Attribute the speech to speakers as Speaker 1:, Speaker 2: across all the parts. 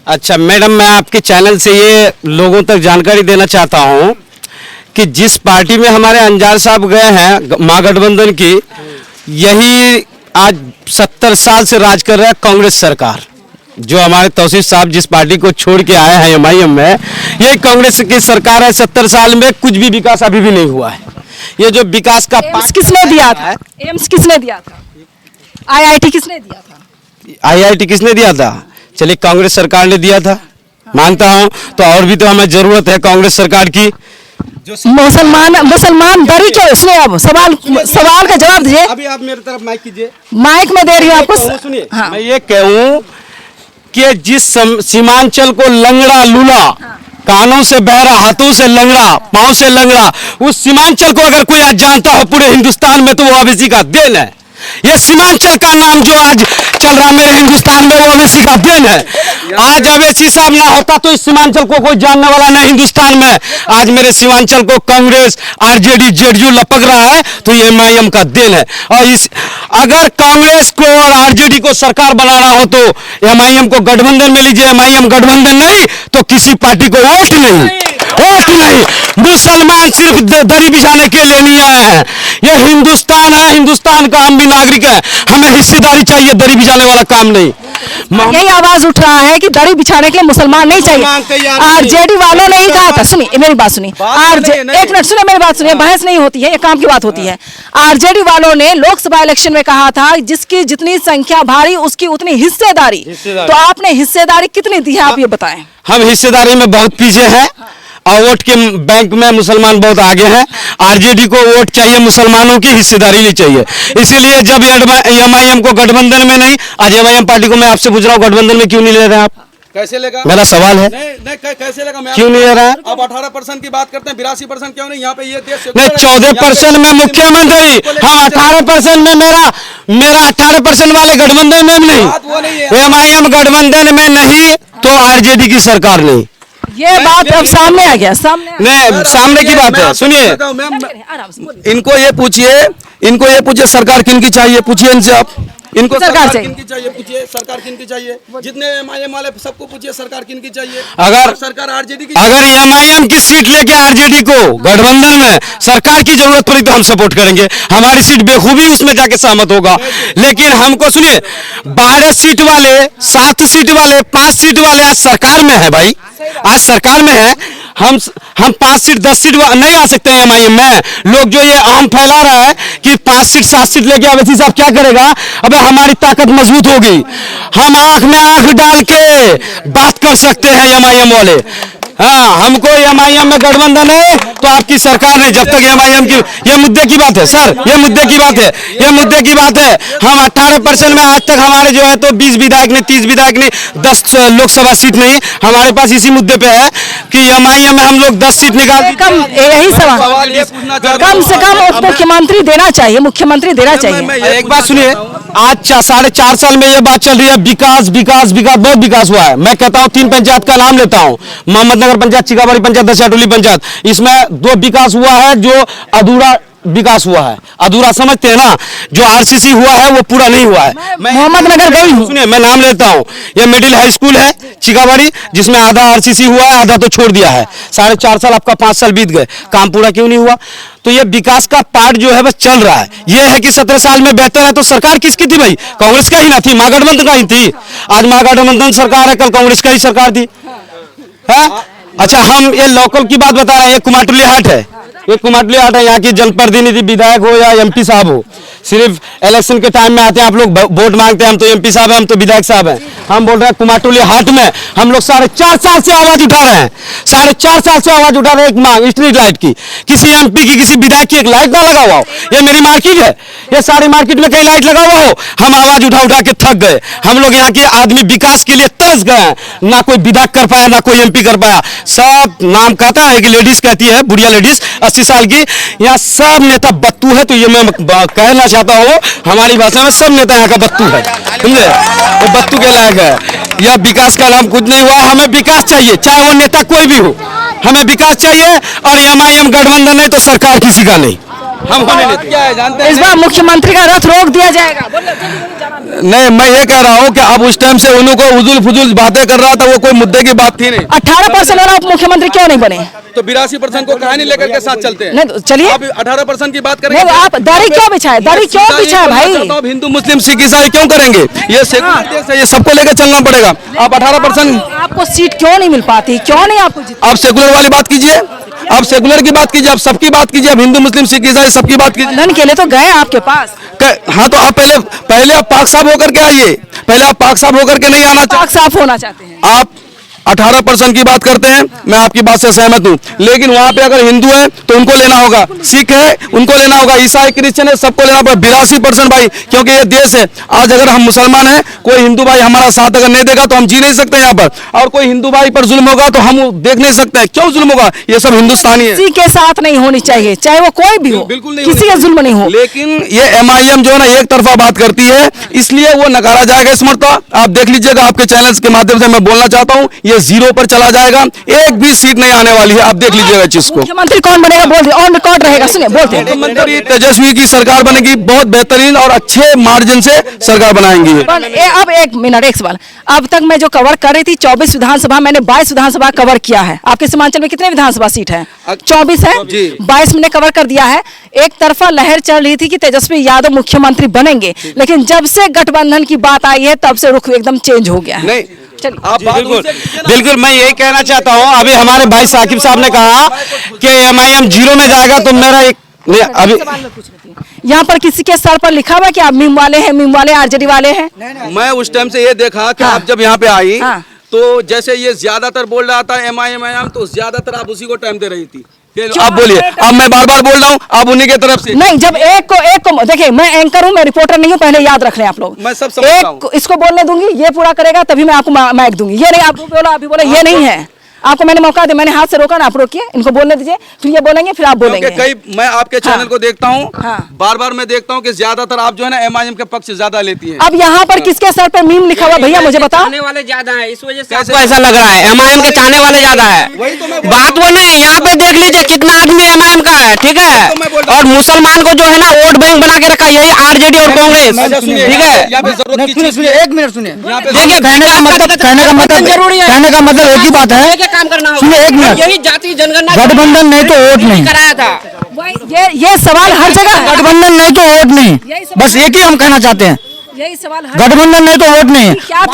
Speaker 1: अच्छा मैडम, मैं आपके चैनल से ये लोगों तक जानकारी देना चाहता हूँ कि जिस पार्टी में हमारे अंजार साहब गए हैं महागठबंधन की, यही आज 70 साल से राज कर रहा है कांग्रेस सरकार। जो हमारे तौसीफ साहब जिस पार्टी को छोड़ के आए हैं एमआईएम में, यही कांग्रेस की सरकार है। 70 साल में कुछ भी विकास अभी भी नहीं हुआ है। ये जो विकास का
Speaker 2: एम्स किसने दिया था? एम्स किसने दिया था? आईआईटी किसने दिया था?
Speaker 1: आईआईटी किसने दिया था? चलिए कांग्रेस सरकार ने दिया था, मानता हूँ। तो और भी तो हमें जरूरत है कांग्रेस सरकार की।
Speaker 2: मुसलमान दरी क्यों? उसने अब सवाल का जवाब दीजिए।
Speaker 1: अभी आप मेरी तरफ माइक कीजिए।
Speaker 2: माइक में दे रही हूँ आपको।
Speaker 1: सुनिए,
Speaker 2: हाँ।
Speaker 1: मैं ये कहूँ कि जिस सीमांचल को लंगड़ा लूला, कानों से बहरा, हाथों से लंगड़ा, पांव से लंगड़ा, उस सीमांचल को अगर कोई आज जानता हो पूरे हिंदुस्तान में तो वो ओवैसी का देन है। ये सीमांचल का नाम जो आज चल रहा मेरे हिंदुस्तान में, वो ओवैसी का देन है। आज ओवैसी साहब ना होता तो इस सीमांचल को कोई जानने वाला नहीं हिंदुस्तान में। आज मेरे सीमांचल को कांग्रेस, आरजेडी, जेडीयू लपक रहा है तो ये एमआईएम का देन है। और इस अगर कांग्रेस को और आरजेडी को सरकार बनाना हो तो एमआईएम को गठबंधन में लीजिए। एमआईएम गठबंधन नहीं तो किसी पार्टी को वोट नहीं, वोट नहीं। मुसलमान सिर्फ दरी बिछाने के लिए नहीं आए हैं। ये हिंदुस्तान है, हिंदुस्तान का हम भी नागरिक हैं। हमें हिस्सेदारी चाहिए, दरी बिछाने वाला काम नहीं।
Speaker 2: यही आवाज उठ रहा है कि दरी बिछाने के लिए मुसलमान नहीं चाहिए। आरजेडी वालों ने ही कहा था। सुनिए मेरी बात सुनिए, एक मिनट सुनिए मेरी बात सुनिए। बहस नहीं होती है, ये काम की बात होती है। आरजेडी वालों ने लोकसभा इलेक्शन में कहा था जिसकी जितनी संख्या भारी उसकी उतनी हिस्सेदारी। तो आपने हिस्सेदारी कितनी दी है, आप ये बताएं।
Speaker 1: हम हिस्सेदारी में बहुत पीछे हैं और वोट के बैंक में मुसलमान बहुत आगे हैं। आरजेडी को वोट चाहिए, मुसलमानों की हिस्सेदारी नहीं चाहिए। इसीलिए जब एमआईएम को गठबंधन में नहीं, आज एमआईएम पार्टी को मैं आपसे पूछ रहा हूँ गठबंधन में क्यों नहीं ले रहे हैं आप?
Speaker 3: कैसे लेगा?
Speaker 1: मेरा सवाल है।
Speaker 3: नहीं, कैसे लेगा?
Speaker 1: क्यों नहीं ले रहा है?
Speaker 3: अब 18% की बात करते हैं, 82% क्यों नहीं? यहाँ पे ये देश
Speaker 1: नहीं, 14% में मुख्यमंत्री, हम 18% में मेरा 18% वाले गठबंधन में नहीं, एमआईएम गठबंधन में नहीं तो आरजेडी की सरकार नहीं।
Speaker 2: ये बात अब सामने आ गया,
Speaker 1: सामने की बात है। सुनिए,
Speaker 3: इनको ये पूछिए सरकार किनकी चाहिए, पूछिए इनसे आप। इनको सरकार किनकी चाहिए पूछिए, सरकार किनकी चाहिए? जितने एमआईएम वाले सबको पूछिए सरकार किनकी चाहिए।
Speaker 1: अगर
Speaker 3: सरकार आरजेडी की,
Speaker 1: अगर एमआईएम की सीट लेके आरजेडी को गठबंधन में सरकार की जरूरत पड़ी तो हम सपोर्ट करेंगे। हमारी सीट बेखूबी उसमें जाके सहमत होगा। लेकिन हमको सुनिए, 12 सीट वाले, 7 सीट वाले, 5 सीट वाले आज सरकार में है भाई, आज सरकार में है। हम 5 सीट 10 सीट नहीं आ सकते हैं एमआईएम में। लोग जो ये आम फैला रहा है कि 5 सीट 7 सीट लेके ओवैसी साहब क्या करेगा? अबे हमारी ताकत मजबूत होगी, हम आंख में आंख डाल के बात कर सकते हैं एमआईएम वाले। हाँ, हमको एमआईएम में गठबंधन है तो आपकी सरकार ने, जब तक एमआईएम की, ये मुद्दे की बात है सर, ये मुद्दे की बात है, ये मुद्दे की बात है। हम 18% में आज तक हमारे जो है तो 20 विधायक नहीं, 30 विधायक नहीं, 10 लोकसभा सीट नहीं हमारे पास। इसी मुद्दे पे है कि एमआईएम में हम लोग 10 सीट निकाल।
Speaker 2: यही सवाल कम से कम उप मुख्यमंत्री देना चाहिए, मुख्यमंत्री देना चाहिए।
Speaker 1: एक बात सुनिए, आज 4.5 साल में ये बात चल रही है विकास विकास विकास, बहुत विकास हुआ है। मैं कहता हूँ 3 पंचायत का नाम लेता हूँ, मोहम्मदनगर पंचायत, चिकाबाड़ी पंचायत, दशाटोली पंचायत। इसमें 2 विकास हुआ है जो अधूरा विकास हुआ है। अधूरा समझते हैं ना, जो आरसीसी हुआ है वो पूरा नहीं हुआ है।
Speaker 2: मोहम्मदनगर गई हूँ,
Speaker 1: सुनिए मैं नाम लेता हूँ, ये मिडिल हाई स्कूल है चिकाबाड़ी, जिसमें आधा आरसीसी हुआ है, आधा तो छोड़ दिया है। 4.5 साल आपका 5 साल बीत गए, काम पूरा क्यों नहीं हुआ? तो ये विकास का पार्ट जो है बस चल रहा है। ये है कि 17 साल में बेहतर है तो सरकार किसकी थी भाई? कांग्रेस का ही ना थी, महागठबंधन का ही थी। आज महागठबंधन सरकार है, कल कांग्रेस का ही सरकार थी। है? अच्छा, हम ये लोकल की बात बता रहे हैं। ये कुमारटुली हाट है, ये कुमारटुली हाट है। यहाँ की जनप्रतिनिधि विधायक हो या एमपी साहब हो, सिर्फ इलेक्शन के टाइम में आते हैं। आप लोग वोट मांगते हैं, हम तो एमपी साहब हैं, हम तो विधायक साहब हैं। हम बोल रहे हैं कुमारटुली हाट में हम लोग 4.5 साल से आवाज उठा रहे हैं, 4.5 साल से आवाज उठा रहे हैं। एक मांग स्ट्रीट लाइट की, किसी एमपी की, किसी विधायक की एक लाइट ना लगा हुआ हो। ये मेरी मार्केट है, ये सारी मार्केट में कहीं लाइट लगा हुआ हो। हम आवाज उठा उठा के थक गए। हम लोग यहाँ के आदमी विकास के लिए तरस गए हैं। ना कोई विधायक कर पाया, ना कोई एमपी कर पाया। सब नाम कहता है कि लेडीज कहती है, बुढ़िया लेडीज 80 साल की, यहाँ सब नेता बत्तू है। तो ये मैं कहना चाहता हूँ हमारी भाषा में, सब नेता यहाँ का बत्तू है, समझे? वो बत्तू के लायक है। यह विकास का नाम कुछ नहीं हुआ। हमें विकास चाहिए, चाहे वो नेता कोई भी हो, हमें विकास चाहिए। और एमआईएम गठबंधन नहीं तो सरकार किसी का नहीं।
Speaker 3: हम होने देते। क्या है जानते हैं?
Speaker 2: इस बार मुख्यमंत्री का रथ रोक दिया जाएगा।
Speaker 3: नहीं, मैं ये कह रहा हूँ कि अब उस टाइम से उनको उजुल फुजुल बातें कर रहा था, वो कोई मुद्दे की बात थी नहीं।
Speaker 2: 18% वाला उप मुख्यमंत्री क्यों नहीं बने?
Speaker 3: तो 82% को कहानी लेकर के साथ चलते हैं।
Speaker 2: नहीं तो चलिए,
Speaker 3: आप 18% की बात करेंगे।
Speaker 2: नहीं आप दाढ़ी क्यों बिछाए? दाढ़ी क्यों बिछाए भाई?
Speaker 3: हिंदू मुस्लिम सिख ईसाई क्यों करेंगे? ये सेकुलर देश है, ये सबको लेकर चलना पड़ेगा। आप 18%
Speaker 2: आपको सीट क्यों नहीं मिल पाती? क्यों नहीं आपको
Speaker 3: आप सेकुलर वाली बात कीजिए, आप सेकुलर की बात कीजिए, आप सबकी बात कीजिए, आप हिंदू मुस्लिम सिख ईसाई सबकी बात कीजिए।
Speaker 2: गठबंधन के लिए तो गए आपके पास।
Speaker 3: हाँ, तो आप पहले आप पाक साफ होकर के आइए। पहले आप पाक साफ होकर के नहीं आना
Speaker 2: पाक साफ होना चाहते हैं
Speaker 3: आप 18% की बात करते हैं, मैं आपकी बात से सहमत हूं, लेकिन वहां पे अगर हिंदू है तो उनको लेना होगा, सिख है उनको लेना होगा, ईसाई क्रिश्चियन है सबको लेना होगा। 82% भाई, क्योंकि ये देश है। आज अगर हम मुसलमान हैं, कोई हिंदू भाई हमारा साथ अगर नहीं देगा तो हम जी नहीं सकते यहाँ पर, और कोई हिंदू भाई पर जुल्म होगा तो हम देख नहीं सकते। क्यों जुल्म होगा? ये सब हिंदुस्तानी है।
Speaker 2: किसी के साथ नहीं होनी चाहिए, चाहे वो कोई भी हो,
Speaker 3: बिल्कुल नहीं,
Speaker 2: किसी का जुल्म नहीं हो।
Speaker 3: लेकिन ये MIM जो है ना एक तरफा बात करती है, इसलिए वो नकारा जाएगा इस मरतबा। आप देख लीजिएगा, आपके चैनल्स के माध्यम से मैं बोलना चाहता हूँ, ये 0 पर चला जाएगा। एक भी सीट नहीं आने वाली है, आप देख लीजिएगा जिसको।
Speaker 2: मुख्यमंत्री कौन बनेगा बोल ऑन रिकॉर्ड रहेगा, सुनिए बोलते हैं।
Speaker 3: मुख्यमंत्री तेजस्वी की सरकार बनेगी, बहुत बेहतरीन और अच्छे मार्जिन से सरकार बनाएंगी।
Speaker 2: अब 1 मिनट, एक सवाल। अब तक मैं जो कवर कर रही थी 24 विधानसभा, मैंने 22 विधानसभा कवर किया है। आपके सीमांचल में कितने विधानसभा सीट है? 24 है, 22 मैंने कवर कर दिया है। एक तरफा लहर चल रही थी कि तेजस्वी यादव मुख्यमंत्री बनेंगे, लेकिन जब से गठबंधन की बात आई है तब से रुख एकदम चेंज हो गया है।
Speaker 3: नहीं,
Speaker 1: आप बिल्कुल मैं यही कहना चाहता हूं। अभी हमारे भाई साकिब साहब ने कहा कि MIM 0 में जाएगा, तो मेरा एक नहीं, अभी
Speaker 2: यहाँ पर किसी के सर पर लिखा हुआ कि आप मीम वाले हैं, मीम वाले RJD वाले हैं?
Speaker 3: मैं उस टाइम से ये देखा कि आप जब यहाँ पे आई
Speaker 2: हाँ।
Speaker 3: तो जैसे ये ज्यादातर बोल रहा था MIM, तो ज्यादातर आप उसी को टाइम दे रही थी। आप बोलिए, अब मैं बार बार बोल रहा हूँ, आप उन्हीं के तरफ से।
Speaker 2: नहीं, जब एक को देखिए, मैं एंकर हूँ, मैं रिपोर्टर नहीं हूँ, पहले याद रख लें आप लोग।
Speaker 3: मैं सब समझता हूँ।
Speaker 2: इसको बोलने दूंगी, ये पूरा करेगा तभी मैं आपको माइक दूंगी। ये नहीं आपको बोला, अभी बोला, ये नहीं है। आपको मैंने मौका दिया, मैंने हाथ से रोका ना, आप रोकिए, इनको बोलने दीजिए, फिर ये बोलेंगे, फिर आप बोलेंगे।
Speaker 3: कई मैं आपके चैनल को देखता हूँ,
Speaker 2: हाँ।
Speaker 3: बार बार मैं देखता हूँ कि ज्यादातर आप जो है ना MIM के पक्ष ज्यादा लेती हैं।
Speaker 2: अब यहाँ पर किसके सर पर मीम लिखा हुआ भैया मुझे बताओ?
Speaker 4: चाहने वाले ज्यादा हैं, इस वजह से
Speaker 3: कैसे?
Speaker 4: आपको ऐसा लग रहा है MIM के चाहने वाले ज्यादा है।
Speaker 3: वही तो मैं
Speaker 4: बात वो नहीं, यहाँ पे देख लीजिए कितना आदमी MIM का है, ठीक
Speaker 3: तो मैं बोल
Speaker 4: है।
Speaker 3: रहा
Speaker 4: और मुसलमान को जो है ना वोट बैंक बना के रखा, यही RJD और कांग्रेस, ठीक है।
Speaker 3: यहाँ पे जरूरत की चीज
Speaker 5: एक मिनट सुनिए।
Speaker 4: देखिए,
Speaker 5: कहने का मतलब
Speaker 4: जरूरी है,
Speaker 5: कहने का मतलब एक ही बात है।
Speaker 4: क्या काम करना
Speaker 5: सुनिए, एक मिनट।
Speaker 4: यही जाति जनगणना
Speaker 5: गठबंधन नहीं तो वोट नहीं
Speaker 4: कराया था।
Speaker 2: ये सवाल हर जगह है।
Speaker 5: गठबंधन नहीं तो वोट नहीं, बस एक ही हम कहना चाहते हैं,
Speaker 2: यही सवाल हर
Speaker 5: गठबंधन नहीं तो वोट नहीं।
Speaker 2: क्या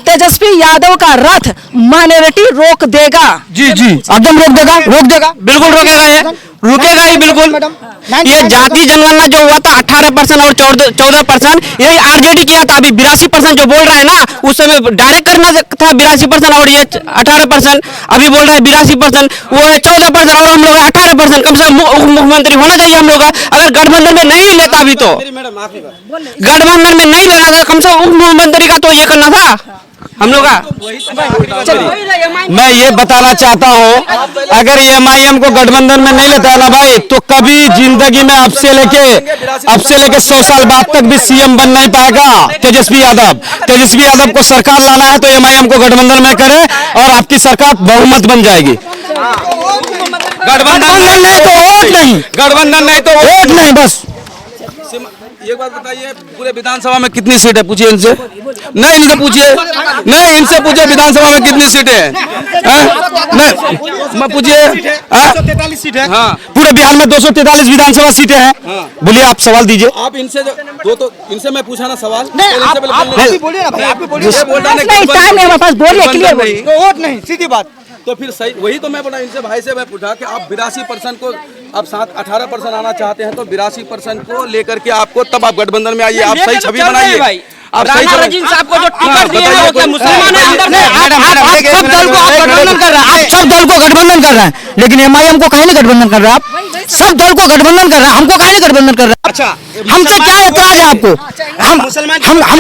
Speaker 2: तेजस्वी यादव का रथ माइनॉरिटी रोक देगा?
Speaker 5: जी जी, एकदम रोक देगा, रोक देगा,
Speaker 4: बिल्कुल रोकेगा, ये रुकेगा ही बिल्कुल। ये जाति जनगणना जो हुआ था 18% और 14%, यही RJD किया था। अभी 82% जो बोल रहा है ना, उस समय डायरेक्ट करना था 82% और ये 18%, अभी बोल रहा है 82%, वो है 14% और हम लोग 18%। कम से कम मुख्यमंत्री होना चाहिए हम लोग का। अगर गठबंधन में नहीं लेता, अभी तो गठबंधन में नहीं लेना था, कम से कम मुख्यमंत्री का तो ये करना था हम लोग का।
Speaker 1: मैं ये बताना चाहता हूँ, अगर MIM को गठबंधन में नहीं लेता है ना भाई, तो कभी जिंदगी में अब से लेके 100 साल बाद तक भी CM बन नहीं पाएगा तेजस्वी यादव को सरकार लाना है तो MIM को गठबंधन में करे और आपकी सरकार बहुमत बन जाएगी।
Speaker 5: गठबंधन नहीं तो वोट नहीं,
Speaker 1: गठबंधन नहीं तो
Speaker 5: वोट नहीं, बस।
Speaker 3: एक बात बताइए, पूरे विधानसभा में कितनी सीट है? पूछिए इनसे। नहीं, इनसे पूछिए, नहीं इनसे पूछिए विधानसभा में कितनी सीटें हैं? नहीं, मैं पूछिए।
Speaker 5: 243 सीट है।
Speaker 3: हाँ,
Speaker 1: पूरे बिहार में 243 विधानसभा सीटें हैं। बोलिए, आप सवाल दीजिए।
Speaker 3: आप इनसे तो इनसे मैं पूछा ना सवाल।
Speaker 5: आप भी बोलिए ना भाई, आप भी बोलिए।
Speaker 2: नहीं, टाइम नहीं हमारे पास, बोलिए, क्लियर बोलिए।
Speaker 5: तो वोट नहीं, सीधी बात।
Speaker 3: तो फिर सही, वही तो मैं बोला इनसे, भाई से मैं पूछा कि आप 82% को आप 18% आना चाहते हैं, तो 82% को लेकर के आपको तब आप गठबंधन में आइए, आप सही छवि बनाइए। आप सही
Speaker 4: राजीव साहब को जो टिकट दिए हैं, वो क्या मुसलमान है अंदर से?
Speaker 5: आप सब दल को गठबंधन कर रहे हैं, आप सब दल को गठबंधन कर रहे हैं, लेकिन MIM को कहीं नहीं गठबंधन कर रहे हैं। आप सब दल को गठबंधन कर रहे हैं, हमको कहीं नहीं गठबंधन कर रहे हैं।
Speaker 3: अच्छा,
Speaker 5: हमसे क्या एतराज है आपको?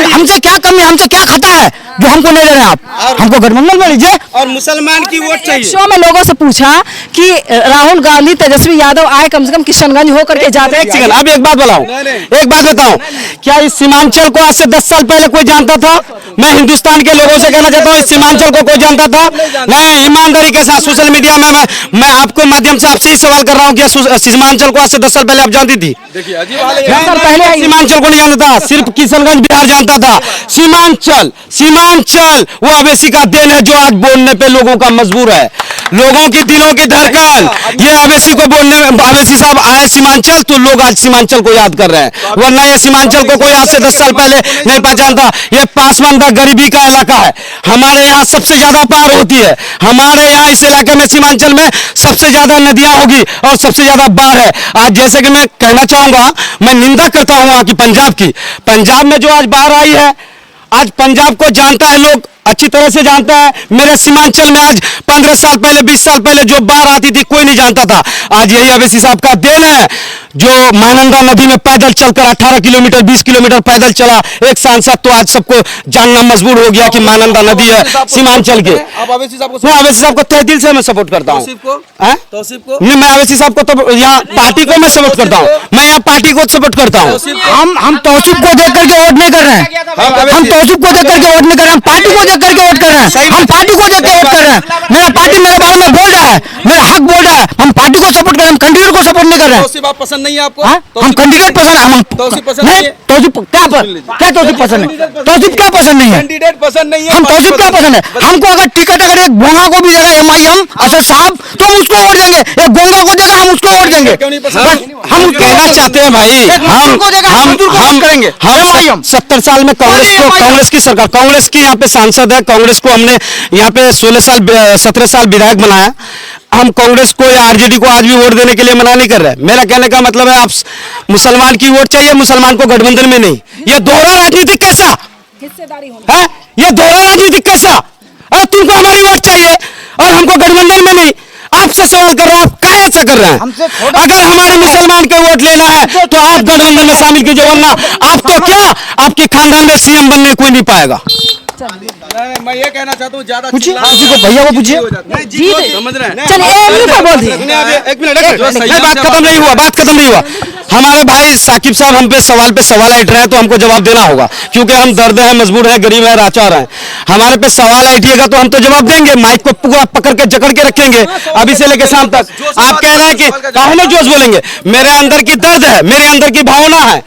Speaker 5: हमसे क्या कमी, हमसे क्या खता है जो हमको नहीं दे रहे हैं आप? हमको गठबंधन में लीजिए।
Speaker 3: और मुसलमान की वोट चाहिए।
Speaker 2: शो में लोगों से पूछा कि राहुल गांधी तेजस्वी यादव आए कम से कम किशनगंज होकर के जाते हैं।
Speaker 1: एक सेकंड, अब एक बात बताऊं, एक बात बताऊं, क्या इस सीमांचल को आज से 10 साल पहले कोई जानता था? मैं हिंदुस्तान के लोगों से कहना चाहता हूँ, इस सीमांचल को कोई जानता था? मैं ईमानदारी तरीके से सोशल मीडिया में मैं आपको माध्यम से आपसे ही सवाल कर रहा हूँ कि सीमांचल को आज से 10 साल पहले आप जानती थी?
Speaker 3: देखिए अजीब हाल है।
Speaker 1: पहले सीमांचल को नहीं जानता था, सिर्फ किशनगंज बिहार जानता था। सीमांचल वो अवैसी का देन है जो आज बोलने पे लोगों का मजबूर है, लोगों की दिलों की धड़कन। ये अवैसी को बोलने में, अवैसी साहब आए सीमांचल तो लोग आज सीमांचल को याद कर रहे हैं, वरना ये सीमांचल को कोई आज से 10 साल पहले नहीं पहचानता। ये पासमानदा गरीबी का इलाका है, हमारे यहाँ सबसे ज्यादा पार होती है, हमारे यहाँ इस इलाके में सीमांचल में सबसे ज्यादा नदियां होगी और सबसे ज्यादा बाढ़ है। आज जैसे कि मैं कहना चाहूंगा, मैं निंदा करता हूं वहां की पंजाब की, पंजाब में जो आज बाढ़ आई है, आज पंजाब को जानता है लोग, अच्छी तरह से जानता है। मेरे सीमांचल में आज 15 साल पहले 20 साल पहले जो बाढ़ आती थी कोई नहीं जानता था। आज यही अवैसी साहब का देन है जो महानंदा नदी में पैदल चलकर 18 किलोमीटर 20 किलोमीटर पैदल चला एक सांसद, तो आज सबको जानना मजबूर हो गया कि महानंदा नदी है सीमांचल के।
Speaker 3: आप अवैसी साहब को,
Speaker 1: मैं अवैसी साहब को तहे दिल से मैं सपोर्ट करता हूँ।
Speaker 3: तौसीफ को
Speaker 1: नहीं, मैं अवैसी साहब को तो यहाँ पार्टी को मैं सपोर्ट करता हूँ, मैं यहाँ पार्टी को सपोर्ट करता हूँ।
Speaker 5: हम तौसीफ को देख करके वोट नहीं कर रहे हैं, हम तौसीफ को देख करके वोट नहीं कर रहे हैं, हम पार्टी को देख करके वोट कर रहे हैं, हम पार्टी को देख के वोट कर रहे हैं। मेरा पार्टी मेरे बारे में बोल रहा है, मेरा हक बोल रहा है, हम पार्टी को सपोर्ट कर रहे हैं, हम कैंडिडेट को सपोर्ट नहीं कर रहे हैं।
Speaker 3: तौसीफ आप पसंद नहीं है आपको?
Speaker 5: हम कैंडिडेट पसंद है, हम
Speaker 3: तौसीफ पसंद नहीं है?
Speaker 5: तौसीफ क्या तौसीफ पसंद है? तौसीफ क्या पसंद नहीं है?
Speaker 3: कैंडिडेट पसंद नहीं है,
Speaker 5: हम तौसीफ क्या पसंद है? हमको अगर टिकट अगर एक गोंगा को भी देगा MIM असद साहब तो हम उसको वोट देंगे, एक गोंगा को देगा हम उसको वोट देंगे।
Speaker 3: क्यों नहीं पसंद?
Speaker 5: हम
Speaker 1: कहना चाहते हैं भाई, हम
Speaker 5: करेंगे
Speaker 1: 70 साल में कांग्रेस की सरकार, कांग्रेस की यहाँ पे सांसद है, कांग्रेस को हमने यहाँ पे 17 साल विधायक बनाया। हम कांग्रेस को या आरजेडी को आज भी वोट देने के लिए मना नहीं कर रहे। मेरा कहने का मतलब है, आप मुसलमान की वोट चाहिए, मुसलमान को गठबंधन में नहीं। ये दोहरा राजनीतिक कैसा है? ये दोहरा राजनीतिक कैसा? और तुमको हमारी वोट चाहिए और हमको गठबंधन में नहीं। आपसे सवाल कर रहा हूं, आप क्या ऐसा कर रहे हैं? अगर हमारे मुसलमान के वोट लेना है तो आप गठबंधन में शामिल कीजिए, वरना आपको क्या, आपके खानदान में CM बनने कोई नहीं पाएगा।
Speaker 3: मैं ये कहना चाहता हूँ, ज्यादा
Speaker 5: पूछिए किसी को, भैया को पूछिए।
Speaker 3: समझ रहे हैं?
Speaker 2: चलिए एक बोल दिए।
Speaker 3: एक मिनट,
Speaker 1: बात खत्म नहीं हुआ। हमारे भाई साकिब साहब हम पे सवाल ऐठ रहे हैं, तो हमको जवाब देना होगा, क्योंकि हम दर्द हैं, मजबूर हैं, गरीब हैं, लाचार हैं। हमारे पे सवाल ऐठिएगा तो हम तो जवाब देंगे, माइक को पूरा पकड़ के जकड़ के रखेंगे अभी से लेकर शाम तक। आप कह रहे हैं कि काहे जोश बोलेंगे? मेरे अंदर की दर्द है, मेरे अंदर की भावना है,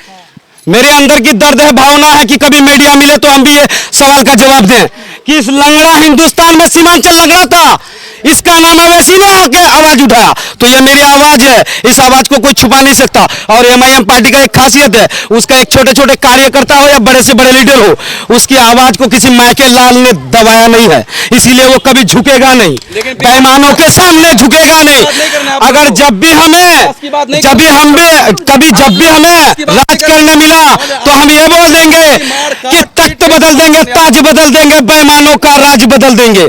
Speaker 1: मेरे अंदर की दर्द है, भावना है कि कभी मीडिया मिले तो हम भी ये सवाल का जवाब दें कि इस लंगड़ा हिंदुस्तान में सीमांचल लंगड़ा था, इसका नाम अवैसी ने आके आवाज उठाया, तो ये मेरी आवाज है, इस आवाज को कोई छुपा नहीं सकता। और MIM पार्टी का एक खासियत है, उसका एक छोटे छोटे कार्यकर्ता हो या बड़े से बड़े लीडर हो, उसकी आवाज को किसी मायके लाल ने दबाया नहीं है, इसीलिए वो कभी झुकेगा नहीं, पैमानों के सामने झुकेगा नहीं। अगर जब भी हमें राज करने मिला तो हम ये बोल देंगे कि तख्त बदल देंगे, ताज बदल देंगे, पैमानों का राज बदल देंगे।